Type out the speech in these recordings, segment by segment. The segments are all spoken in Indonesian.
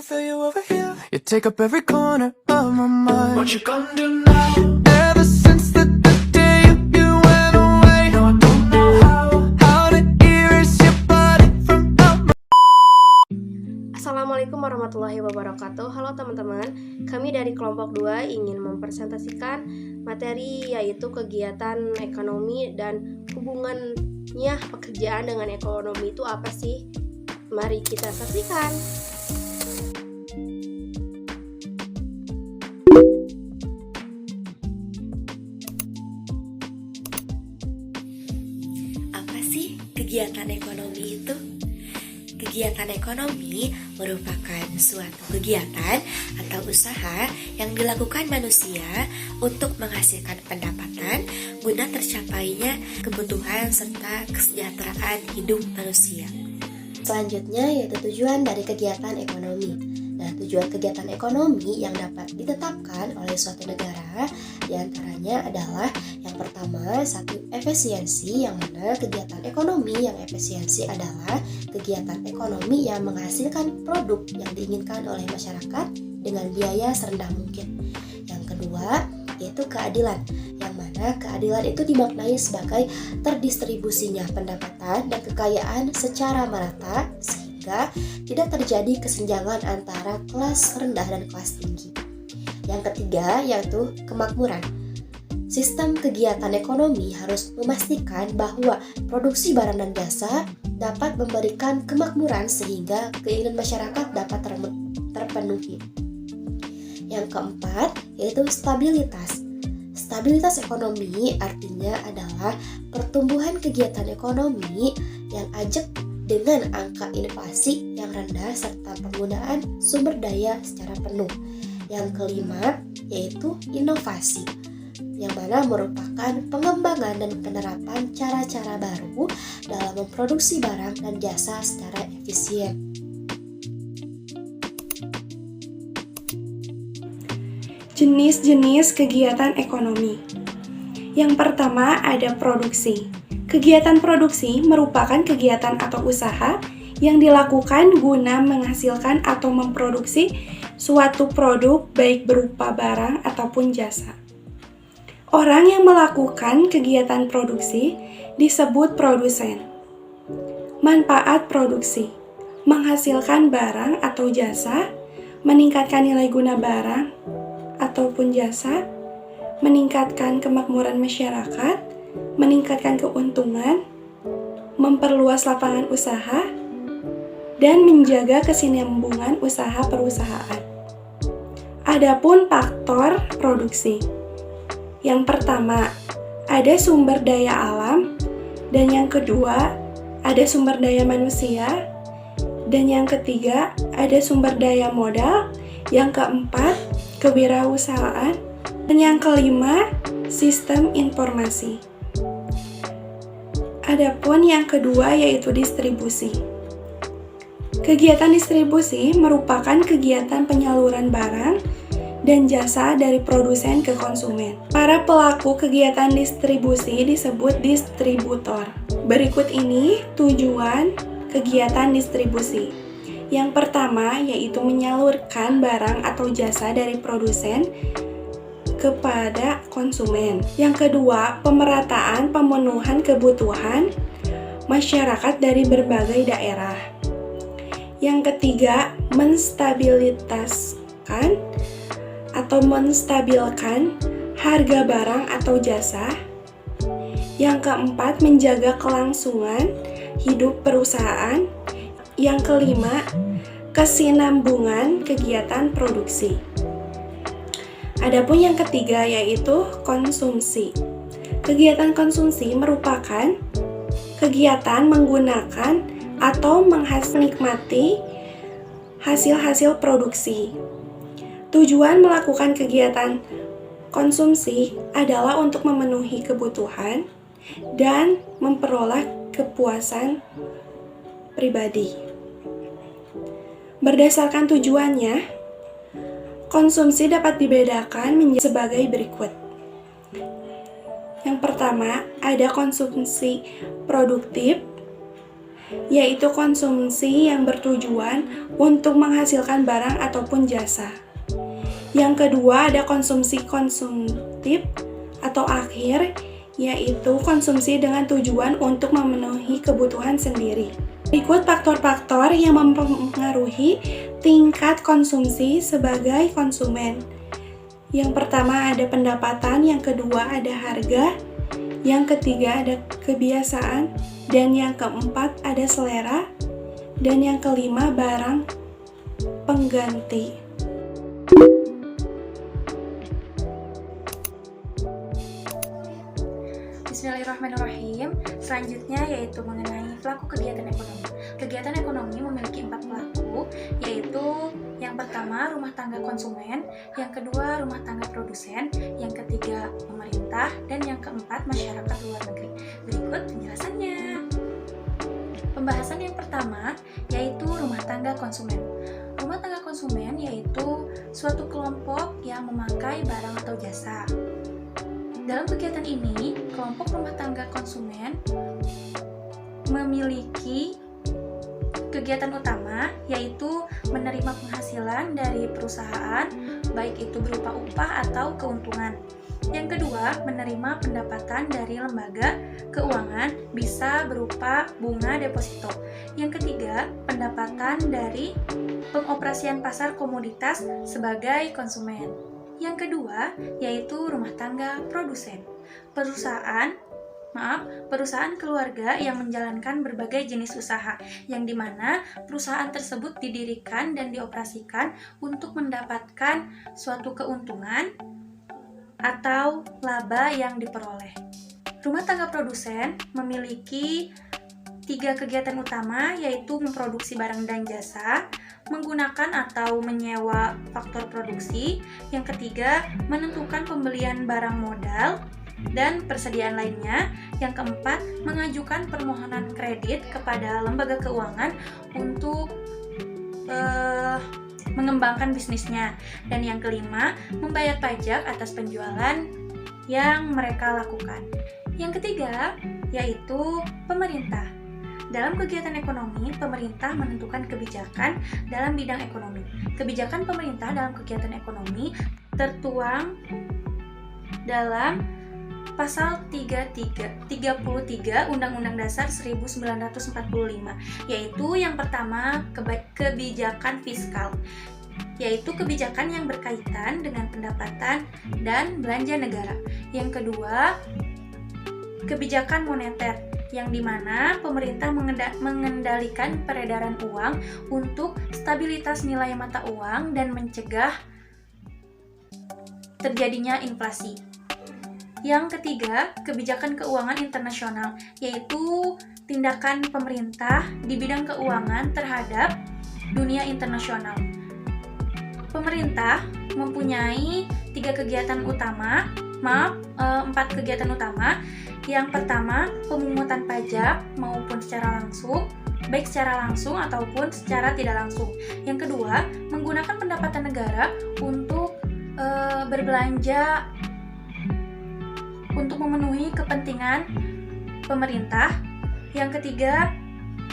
feel you over here. You take up every corner of my mind. What you gonna do now? Ever since the day you went away, no, I don't know how to erase your body from out my... Assalamualaikum warahmatullahi wabarakatuh. Halo teman-teman, kami dari kelompok 2 ingin mempresentasikan materi yaitu kegiatan ekonomi dan hubungannya pekerjaan dengan ekonomi itu apa sih? Mari kita saksikan. Apa sih kegiatan ekonomi itu? Kegiatan ekonomi merupakan suatu kegiatan atau usaha yang dilakukan manusia untuk menghasilkan pendapatan guna tercapainya kebutuhan serta kesejahteraan hidup manusia. Selanjutnya yaitu tujuan dari kegiatan ekonomi. Nah, tujuan kegiatan ekonomi yang dapat ditetapkan oleh suatu negara diantaranya adalah yang pertama, satu efisiensi, yang mana kegiatan ekonomi yang efisiensi adalah kegiatan ekonomi yang menghasilkan produk yang diinginkan oleh masyarakat dengan biaya serendah mungkin. Yang kedua, yaitu keadilan, yang mana keadilan itu dimaknai sebagai terdistribusinya pendapatan dan kekayaan secara merata sehingga tidak terjadi kesenjangan antara kelas rendah dan kelas tinggi. Yang ketiga yaitu kemakmuran. Sistem kegiatan ekonomi harus memastikan bahwa produksi barang dan jasa dapat memberikan kemakmuran sehingga keinginan masyarakat dapat terpenuhi. Yang keempat yaitu stabilitas. Stabilitas ekonomi artinya adalah pertumbuhan kegiatan ekonomi yang ajak dengan angka inflasi yang rendah serta penggunaan sumber daya secara penuh. Yang kelima yaitu inovasi, yang mana merupakan pengembangan dan penerapan cara-cara baru dalam memproduksi barang dan jasa secara efisien. Jenis-jenis kegiatan ekonomi. Yang pertama ada produksi. Kegiatan produksi merupakan kegiatan atau usaha yang dilakukan guna menghasilkan atau memproduksi suatu produk baik berupa barang ataupun jasa. Orang yang melakukan kegiatan produksi disebut produsen. Manfaat produksi: menghasilkan barang atau jasa, meningkatkan nilai guna barang ataupun jasa, meningkatkan kemakmuran masyarakat, meningkatkan keuntungan, memperluas lapangan usaha, dan menjaga kesinambungan usaha perusahaan. Adapun faktor produksi. Yang pertama, ada sumber daya alam, dan yang kedua, ada sumber daya manusia, dan yang ketiga, ada sumber daya modal, yang keempat, kewirausahaan, dan yang kelima, sistem informasi. Adapun yang kedua yaitu distribusi. Kegiatan distribusi merupakan kegiatan penyaluran barang dan jasa dari produsen ke konsumen. Para pelaku kegiatan distribusi disebut distributor. Berikut ini tujuan kegiatan distribusi. Yang pertama yaitu menyalurkan barang atau jasa dari produsen kepada konsumen. Yang kedua, pemerataan pemenuhan kebutuhan masyarakat dari berbagai daerah. Yang ketiga, menstabilkan harga barang atau jasa. Yang keempat, menjaga kelangsungan hidup perusahaan. Yang kelima, kesinambungan kegiatan produksi. Adapun yang ketiga yaitu konsumsi. Kegiatan konsumsi merupakan kegiatan menggunakan atau menikmati hasil-hasil produksi. Tujuan melakukan kegiatan konsumsi adalah untuk memenuhi kebutuhan dan memperoleh kepuasan pribadi. Berdasarkan tujuannya, konsumsi dapat dibedakan menjadi sebagai berikut. Yang pertama, ada konsumsi produktif, yaitu konsumsi yang bertujuan untuk menghasilkan barang ataupun jasa. Yang kedua ada konsumsi konsumtif atau akhir, yaitu konsumsi dengan tujuan untuk memenuhi kebutuhan sendiri. Berikut faktor-faktor yang mempengaruhi tingkat konsumsi sebagai konsumen. Yang pertama ada pendapatan, yang kedua ada harga, yang ketiga ada kebiasaan, dan yang keempat ada selera, dan yang kelima barang pengganti. Bismillahirrahmanirrahim. Selanjutnya yaitu mengenai pelaku kegiatan ekonomi. Kegiatan ekonomi memiliki 4 pelaku, yaitu yang pertama rumah tangga konsumen, yang kedua rumah tangga produsen, yang ketiga pemerintah, dan yang keempat masyarakat luar negeri. Berikut penjelasannya. Pembahasan yang pertama yaitu rumah tangga konsumen. Rumah tangga konsumen yaitu suatu kelompok yang memakai barang atau jasa. Dalam kegiatan ini, kelompok rumah tangga konsumen memiliki kegiatan utama yaitu menerima penghasilan dari perusahaan, baik itu berupa upah atau keuntungan. Yang kedua, menerima pendapatan dari lembaga keuangan bisa berupa bunga deposito. Yang ketiga, pendapatan dari pengoperasian pasar komoditas sebagai konsumen. Yang kedua, yaitu rumah tangga produsen. Perusahaan keluarga yang menjalankan berbagai jenis usaha, yang dimana perusahaan tersebut didirikan dan dioperasikan untuk mendapatkan suatu keuntungan atau laba yang diperoleh. Rumah tangga produsen memiliki 3 kegiatan utama, yaitu memproduksi barang dan jasa, menggunakan atau menyewa faktor produksi, yang ketiga menentukan pembelian barang modal dan persediaan lainnya, yang keempat mengajukan permohonan kredit kepada lembaga keuangan untuk mengembangkan bisnisnya, dan yang kelima membayar pajak atas penjualan yang mereka lakukan. Yang ketiga yaitu pemerintah. Dalam kegiatan ekonomi, pemerintah menentukan kebijakan dalam bidang ekonomi. Kebijakan pemerintah dalam kegiatan ekonomi tertuang dalam Pasal 33 Undang-Undang Dasar 1945, yaitu yang pertama kebijakan fiskal, yaitu kebijakan yang berkaitan dengan pendapatan dan belanja negara. Yang kedua, kebijakan moneter, yang dimana pemerintah mengendalikan peredaran uang untuk stabilitas nilai mata uang dan mencegah terjadinya inflasi. Yang ketiga, kebijakan keuangan internasional, yaitu tindakan pemerintah di bidang keuangan terhadap dunia internasional. Pemerintah mempunyai 4 kegiatan utama. Yang pertama, pemungutan pajak maupun secara langsung, baik secara langsung ataupun secara tidak langsung. Yang kedua, menggunakan pendapatan negara untuk berbelanja untuk memenuhi kepentingan pemerintah. Yang ketiga,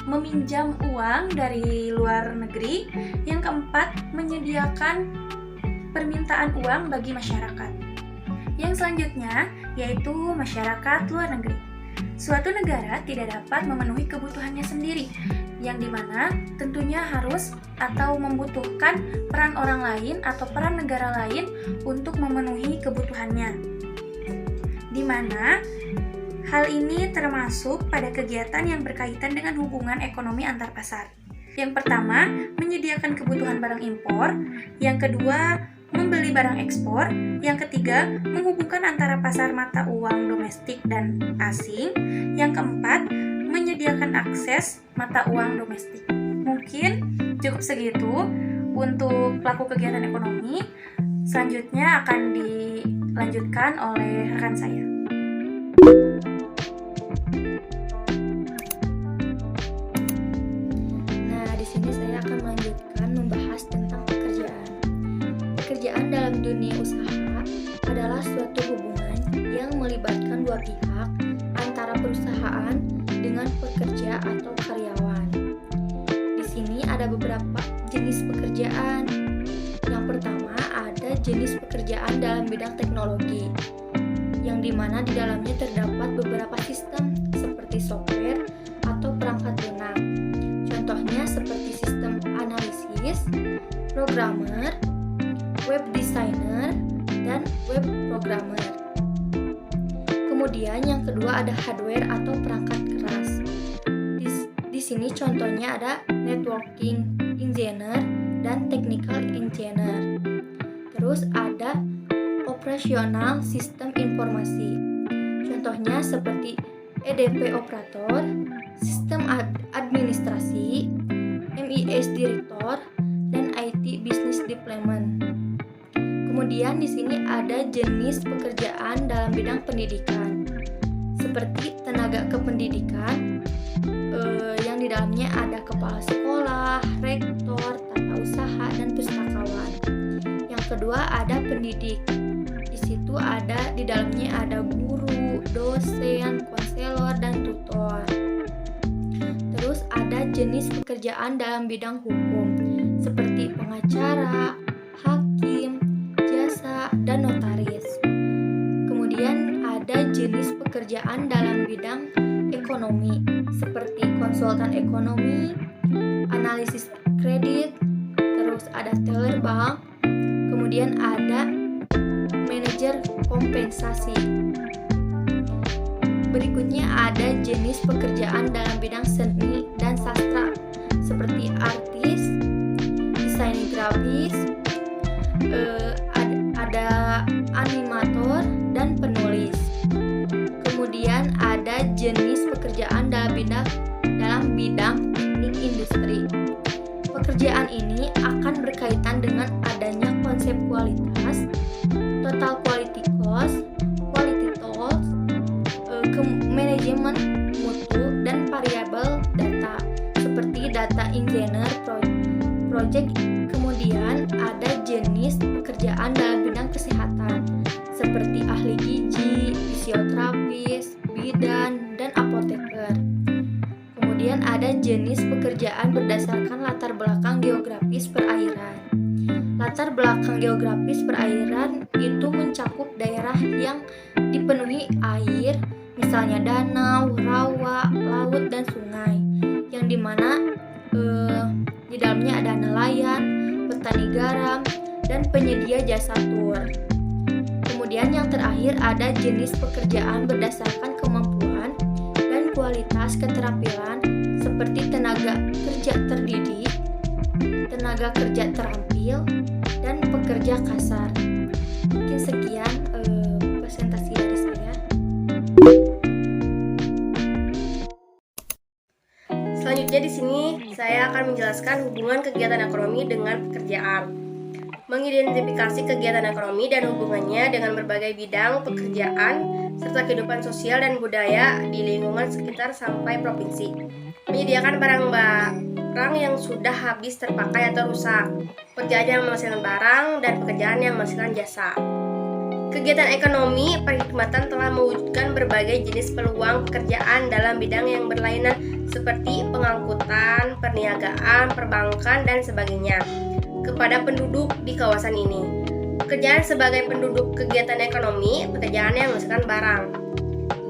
meminjam uang dari luar negeri. Yang keempat, menyediakan permintaan uang bagi masyarakat. Yang selanjutnya yaitu masyarakat luar negeri. Suatu negara tidak dapat memenuhi kebutuhannya sendiri, yang dimana tentunya harus atau membutuhkan peran orang lain atau peran negara lain untuk memenuhi kebutuhannya, di mana hal ini termasuk pada kegiatan yang berkaitan dengan hubungan ekonomi antar pasar. Yang pertama, menyediakan kebutuhan barang impor. Yang kedua, membeli barang ekspor. Yang ketiga, menghubungkan antara pasar mata uang domestik dan asing. Yang keempat, menyediakan akses mata uang domestik. Mungkin cukup segitu untuk pelaku kegiatan ekonomi. Selanjutnya akan dilanjutkan oleh rekan saya. Nah, di sini saya akan melanjutkan membahas tentang pekerjaan. Pekerjaan dalam dunia usaha adalah suatu hubungan yang melibatkan dua pihak antara perusahaan dengan pekerja atau karyawan. ada beberapa jenis pekerjaan. Yang pertama ada jenis pekerjaan dalam bidang teknologi, yang dimana di dalamnya terdapat beberapa sistem seperti software atau perangkat lunak. Contohnya seperti sistem analisis, programmer, web designer, dan web programmer. Kemudian yang kedua ada hardware atau perangkat keras. Di sini contohnya ada networking engineer dan technical engineer. Terus ada operasional sistem informasi. Contohnya seperti EDP operator, sistem administrasi, MIS director, dan IT business development. Kemudian di sini ada jenis pekerjaan dalam bidang pendidikan, seperti tenaga kependidikan, yang di dalamnya ada kepala sekolah, rektor, tata usaha, dan pustakawan. Yang kedua ada pendidik. Di situ di dalamnya ada guru, dosen, konselor, dan tutor. Terus ada jenis pekerjaan dalam bidang hukum, seperti pengacara, hakim, jasa, dan notaris. Kemudian ada jenis pekerjaan dalam bidang ekonomi, seperti konsultan ekonomi, analisis kredit, terus ada teller bank, kemudian ada manajer kompensasi. Berikutnya ada jenis pekerjaan dalam bidang seni dan sastra, seperti artis, desainer grafis, ada animator, dan penulis. Kemudian ada jenis pekerjaan dalam bidang teknik industri. Pekerjaan ini akan berkaitan dengan adanya konsep kualitas, total quality cost, quality tools, manajemen mutu, dan variabel data seperti data engineer project. Kemudian ada jenis pekerjaan dalam bidang kesehatan seperti ahli gizi, fisioterapis, bidan, dan apoteker. Kemudian ada jenis pekerjaan berdasarkan latar belakang geografis perairan. Latar belakang geografis perairan itu mencakup daerah yang dipenuhi air, misalnya danau, rawa, laut, dan sungai, yang dimana di dalamnya ada nelayan, petani garam, dan penyedia jasa tur. Kemudian yang terakhir ada jenis pekerjaan berdasarkan kemampuan dan kualitas keterampilan seperti tenaga kerja terdidik, tenaga kerja terampil, dan pekerja kasar. Mungkin sekian presentasi dari saya. Selanjutnya di sini saya akan menjelaskan hubungan kegiatan ekonomi dengan pekerjaan. Mengidentifikasi kegiatan ekonomi dan hubungannya dengan berbagai bidang pekerjaan serta kehidupan sosial dan budaya di lingkungan sekitar sampai provinsi. Menyediakan barang yang sudah habis terpakai atau rusak, pekerjaan yang menghasilkan barang, dan pekerjaan yang menghasilkan jasa. Kegiatan ekonomi perkhidmatan telah mewujudkan berbagai jenis peluang pekerjaan dalam bidang yang berlainan seperti pengangkutan, perniagaan, perbankan, dan sebagainya kepada penduduk di kawasan ini. Pekerjaan sebagai penduduk kegiatan ekonomi, pekerjaan yang menghasilkan barang.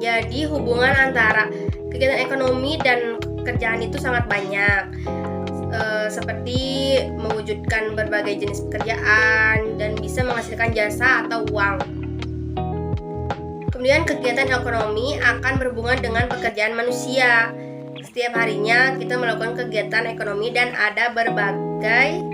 Jadi hubungan antara kegiatan ekonomi dan pekerjaan itu sangat banyak, seperti mewujudkan berbagai jenis pekerjaan dan bisa menghasilkan jasa atau uang. Kemudian kegiatan ekonomi akan berhubungan dengan pekerjaan manusia. Setiap harinya kita melakukan kegiatan ekonomi dan ada berbagai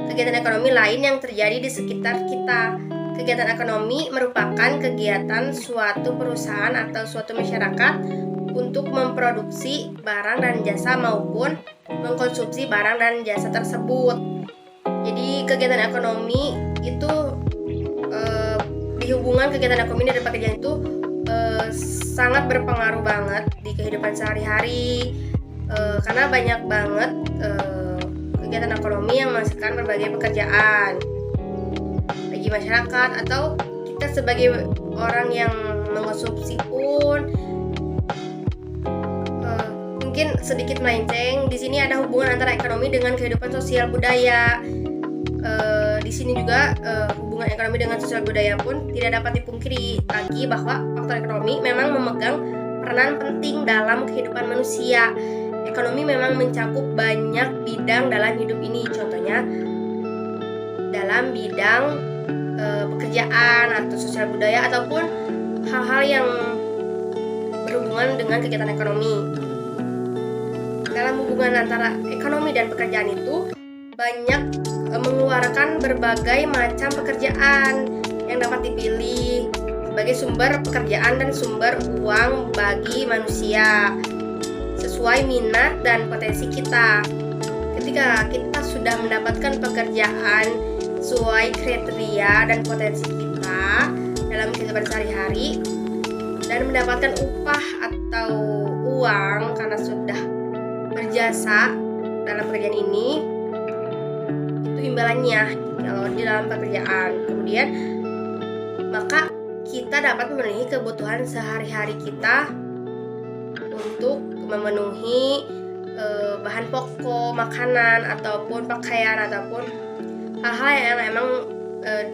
kegiatan ekonomi lain yang terjadi di sekitar kita. Kegiatan ekonomi merupakan kegiatan suatu perusahaan atau suatu masyarakat untuk memproduksi barang dan jasa maupun mengkonsumsi barang dan jasa tersebut. Jadi kegiatan ekonomi itu dihubungkan kegiatan ekonomi dan pekerjaan itu sangat berpengaruh banget di kehidupan sehari-hari, karena banyak banget kegiatan ekonomi yang menghasilkan berbagai pekerjaan bagi masyarakat atau kita sebagai orang yang mengkonsumsi pun. Mungkin mungkin sedikit melenceng. Di sini ada hubungan antara ekonomi dengan kehidupan sosial budaya. Di sini juga hubungan ekonomi dengan sosial budaya pun tidak dapat dipungkiri lagi bahwa faktor ekonomi memang memegang peranan penting dalam kehidupan manusia. Ekonomi memang mencakup banyak bidang dalam hidup ini. Contohnya dalam bidang pekerjaan atau sosial budaya ataupun hal-hal yang berhubungan dengan kegiatan ekonomi. Dalam hubungan antara ekonomi dan pekerjaan itu banyak mengeluarkan berbagai macam pekerjaan yang dapat dipilih sebagai sumber pekerjaan dan sumber uang bagi manusia sesuai minat dan potensi kita. Ketika kita sudah mendapatkan pekerjaan sesuai kriteria dan potensi kita dalam kehidupan sehari-hari dan mendapatkan upah atau uang karena sudah berjasa dalam pekerjaan ini, itu imbalannya kalau di dalam pekerjaan. Kemudian maka kita dapat memenuhi kebutuhan sehari-hari kita untuk memenuhi bahan pokok, makanan ataupun pakaian ataupun hal-hal yang emang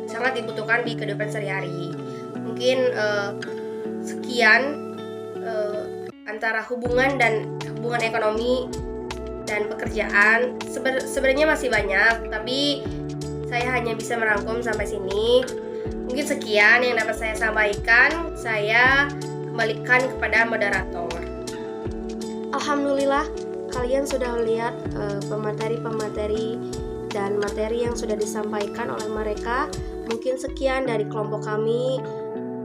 sangat dibutuhkan di kehidupan sehari-hari. Mungkin sekian antara hubungan ekonomi dan pekerjaan. Sebenarnya masih banyak, tapi saya hanya bisa merangkum sampai sini. Mungkin sekian yang dapat saya sampaikan. Saya kembalikan kepada moderator. Alhamdulillah, kalian sudah lihat pemateri-pemateri dan materi yang sudah disampaikan oleh mereka. Mungkin sekian dari kelompok kami.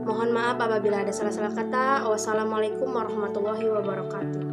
Mohon maaf apabila ada salah-salah kata. Wassalamualaikum warahmatullahi wabarakatuh.